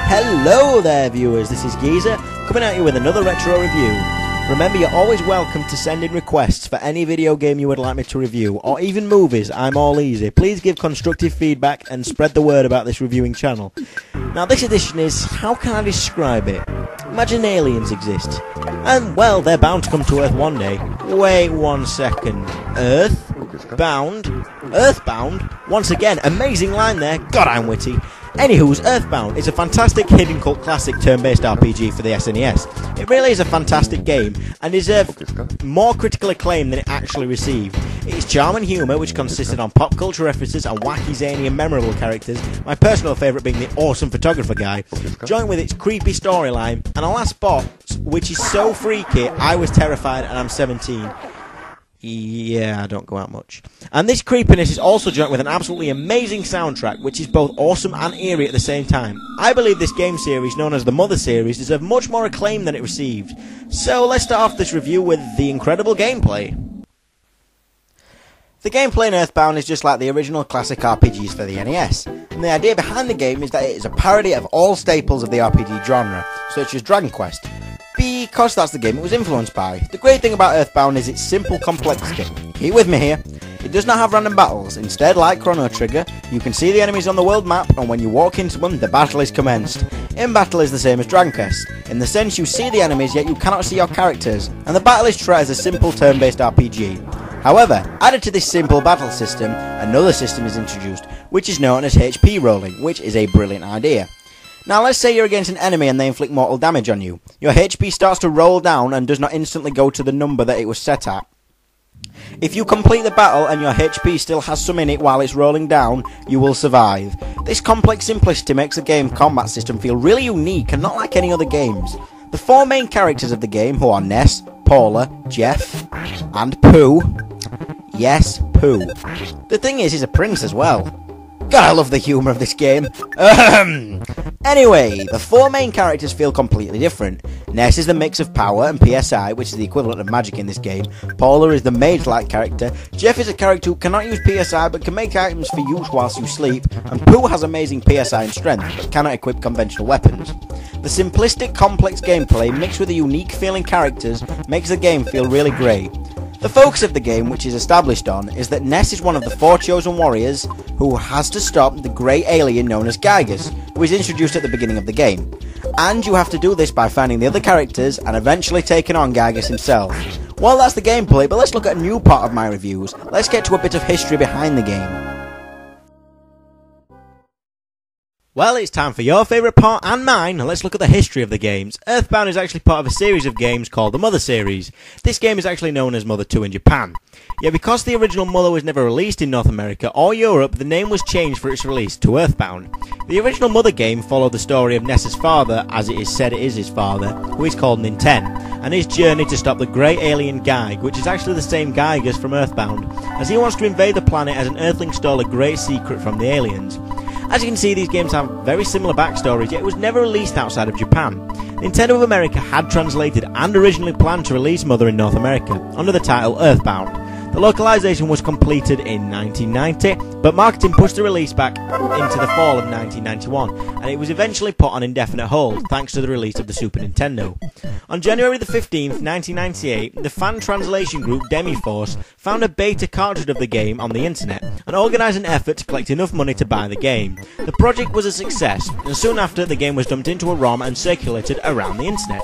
Hello there viewers, this is Geezer, coming at you with another retro review. Remember, you're always welcome to send in requests for any video game you would like me to review, or even movies. I'm all easy. Please give constructive feedback and spread the word about this reviewing channel. Now this edition is, how can I describe it? Imagine aliens exist, and well, they're bound to come to Earth one day. Wait 1 second, EarthBound? EarthBound? Once again, amazing line there, God I'm witty. Anywho's, EarthBound is a fantastic hidden cult classic turn-based RPG for the SNES. It really is a fantastic game, and deserved more critical acclaim than it actually received. Its charm and humour, which consisted on pop culture references and wacky, zany and memorable characters, my personal favourite being the awesome photographer guy, joined with its creepy storyline, and a last boss, which is so freaky, I was terrified and I'm 17. Yeah, I don't go out much. And this creepiness is also joined with an absolutely amazing soundtrack, which is both awesome and eerie at the same time. I believe this game series, known as the Mother series, deserved much more acclaim than it received. So let's start off this review with the incredible gameplay. The gameplay in EarthBound is just like the original classic RPGs for the NES, and the idea behind the game is that it is a parody of all staples of the RPG genre, such as Dragon Quest, because that's the game it was influenced by. The great thing about EarthBound is its simple complexity. Keep with me here. It does not have random battles. Instead, like Chrono Trigger, you can see the enemies on the world map, and when you walk into them, the battle is commenced. In battle is the same as Dragon Quest, in the sense you see the enemies yet you cannot see your characters, and the battle is treated as a simple turn-based RPG. However, added to this simple battle system, another system is introduced, which is known as HP rolling, which is a brilliant idea. Now let's say you're against an enemy and they inflict mortal damage on you. Your HP starts to roll down and does not instantly go to the number that it was set at. If you complete the battle and your HP still has some in it while it's rolling down, you will survive. This complex simplicity makes the game combat system feel really unique and not like any other games. The four main characters of the game, who are Ness, Paula, Jeff, and Pooh. Yes, Pooh. The thing is, he's a prince as well. God, I love the humour of this game. Anyway, the four main characters feel completely different. Ness is the mix of power and PSI, which is the equivalent of magic in this game. Paula is the mage-like character. Jeff is a character who cannot use PSI but can make items for use whilst you sleep. And Pooh has amazing PSI and strength, but cannot equip conventional weapons. The simplistic, complex gameplay mixed with the unique feeling characters makes the game feel really great. The focus of the game, which is established on, is that Ness is one of the four chosen warriors who has to stop the grey alien known as Gygas, who is introduced at the beginning of the game. And you have to do this by finding the other characters and eventually taking on Gygas himself. Well, that's the gameplay, but let's look at a new part of my reviews. Let's get to a bit of history behind the game. Well, it's time for your favourite part and mine. Let's look at the history of the games. EarthBound is actually part of a series of games called the Mother series. This game is actually known as Mother 2 in Japan. Yet because the original Mother was never released in North America or Europe, the name was changed for its release to EarthBound. The original Mother game followed the story of Ness's father, as it is said it is his father, who is called Ninten, and his journey to stop the grey alien Gyg, which is actually the same Gygas from EarthBound, as he wants to invade the planet as an Earthling stole a great secret from the aliens. As you can see, these games have very similar backstories, yet it was never released outside of Japan. Nintendo of America had translated and originally planned to release Mother in North America, under the title EarthBound. The localization was completed in 1990, but marketing pushed the release back into the fall of 1991, and it was eventually put on indefinite hold, thanks to the release of the Super Nintendo. On January the 15th, 1998, the fan translation group Demiforce found a beta cartridge of the game on the internet, and organised an effort to collect enough money to buy the game. The project was a success, and soon after, the game was dumped into a ROM and circulated around the internet.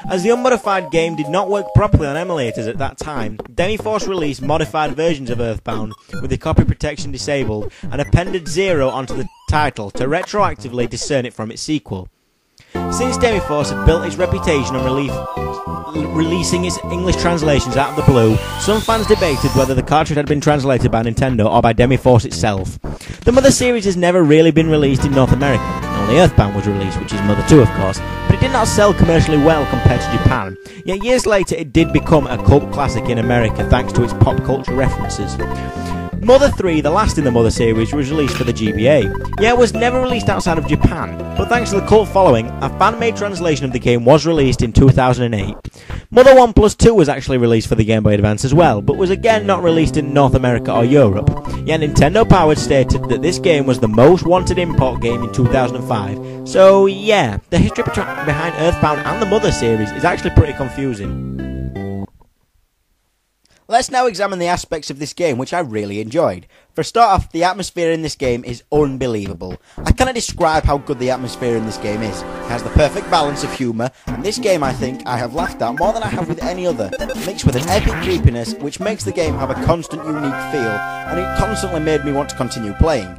As the unmodified game did not work properly on emulators at that time, Demiforce released modified versions of EarthBound with the copy protection disabled and appended 0 onto the title to retroactively discern it from its sequel. Since Demiforce had built its reputation on releasing its English translations out of the blue, some fans debated whether the cartridge had been translated by Nintendo or by Demiforce itself. The Mother series has never really been released in North America. Only EarthBound was released, which is Mother 2 of course, but it did not sell commercially well compared to Japan. Yet years later it did become a cult classic in America thanks to its pop culture references. Mother 3, the last in the Mother series, was released for the GBA. Yeah, it was never released outside of Japan, but thanks to the cult following, a fan-made translation of the game was released in 2008. Mother 1 Plus 2 was actually released for the Game Boy Advance as well, but was again not released in North America or Europe. Yet Nintendo Power stated that this game was the most wanted import game in 2005. So yeah, the history behind EarthBound and the Mother series is actually pretty confusing. Let's now examine the aspects of this game which I really enjoyed. For a start off, the atmosphere in this game is unbelievable. I cannot describe how good the atmosphere in this game is. It has the perfect balance of humour, and this game I think I have laughed at more than I have with any other, mixed with an epic creepiness which makes the game have a constant unique feel, and it constantly made me want to continue playing.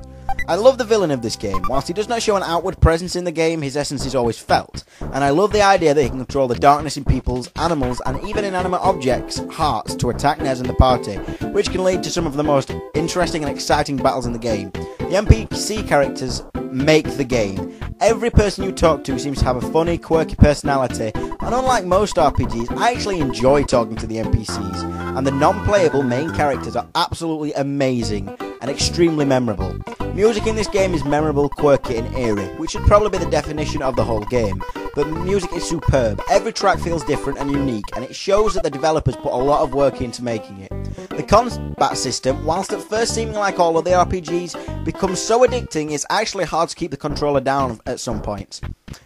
I love the villain of this game. Whilst he does not show an outward presence in the game, his essence is always felt. And I love the idea that he can control the darkness in people's, animals, and even inanimate objects' hearts to attack Nez and the party, which can lead to some of the most interesting and exciting battles in the game. The NPC characters make the game. Every person you talk to seems to have a funny, quirky personality, and unlike most RPGs, I actually enjoy talking to the NPCs, and the non-playable main characters are absolutely amazing and extremely memorable. Music in this game is memorable, quirky and eerie, which should probably be the definition of the whole game, but music is superb. Every track feels different and unique, and it shows that the developers put a lot of work into making it. The combat system, whilst at first seeming like all other RPGs, becomes so addicting it's actually hard to keep the controller down at some points.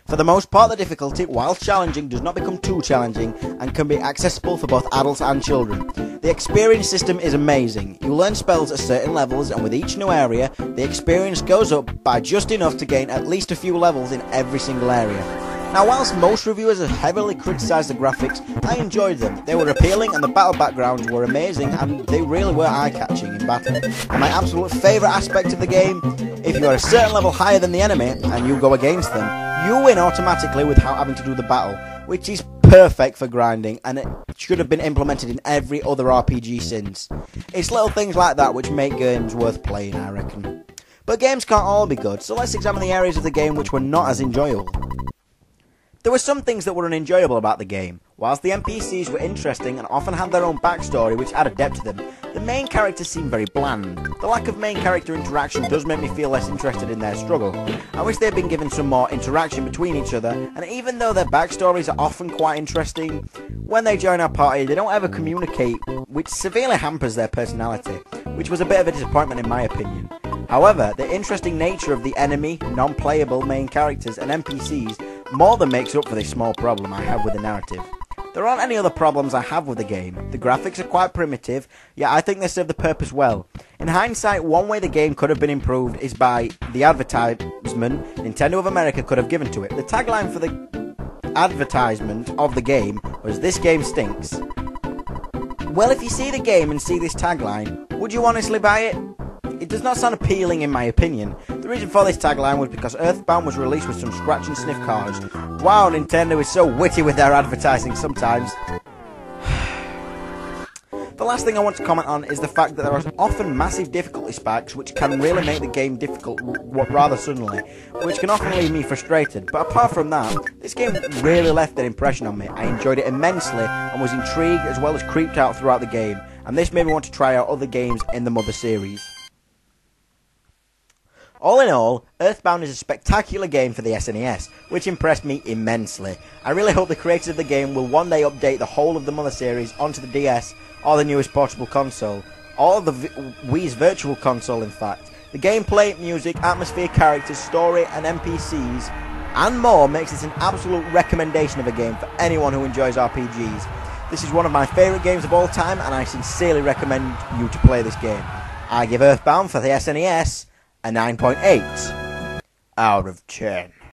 For the most part, the difficulty, whilst challenging, does not become too challenging and can be accessible for both adults and children. The experience system is amazing. You learn spells at certain levels, and with each new area, the experience goes up by just enough to gain at least a few levels in every single area. Now, whilst most reviewers have heavily criticised the graphics, I enjoyed them. They were appealing and the battle backgrounds were amazing, and they really were eye-catching in battle. And my absolute favourite aspect of the game, if you are a certain level higher than the enemy and you go against them, you win automatically without having to do the battle, which is perfect for grinding, and it should have been implemented in every other RPG since. It's little things like that which make games worth playing, I reckon. But games can't all be good, so let's examine the areas of the game which were not as enjoyable. There were some things that were unenjoyable about the game. Whilst the NPCs were interesting and often had their own backstory which added depth to them, the main characters seemed very bland. The lack of main character interaction does make me feel less interested in their struggle. I wish they had been given some more interaction between each other, and even though their backstories are often quite interesting, when they join our party they don't ever communicate, which severely hampers their personality, which was a bit of a disappointment in my opinion. However, the interesting nature of the enemy, non-playable main characters and NPCs more than makes up for this small problem I have with the narrative. There aren't any other problems I have with the game. The graphics are quite primitive, yet I think they serve the purpose well. In hindsight, one way the game could have been improved is by the advertisement Nintendo of America could have given to it. The tagline for the advertisement of the game was "This game stinks." Well, if you see the game and see this tagline, would you honestly buy it? It does not sound appealing in my opinion. The reason for this tagline was because EarthBound was released with some scratch and sniff cards. Wow, Nintendo is so witty with their advertising sometimes. The last thing I want to comment on is the fact that there are often massive difficulty spikes which can really make the game difficult rather suddenly, which can often leave me frustrated. But apart from that, this game really left an impression on me. I enjoyed it immensely and was intrigued as well as creeped out throughout the game, and this made me want to try out other games in the Mother series. All in all, EarthBound is a spectacular game for the SNES, which impressed me immensely. I really hope the creators of the game will one day update the whole of the Mother series onto the DS or the newest portable console, or the Wii's Virtual Console in fact. The gameplay, music, atmosphere, characters, story and NPCs and more makes this an absolute recommendation of a game for anyone who enjoys RPGs. This is one of my favourite games of all time and I sincerely recommend you to play this game. I give EarthBound for the SNES a 9.8 out of 10.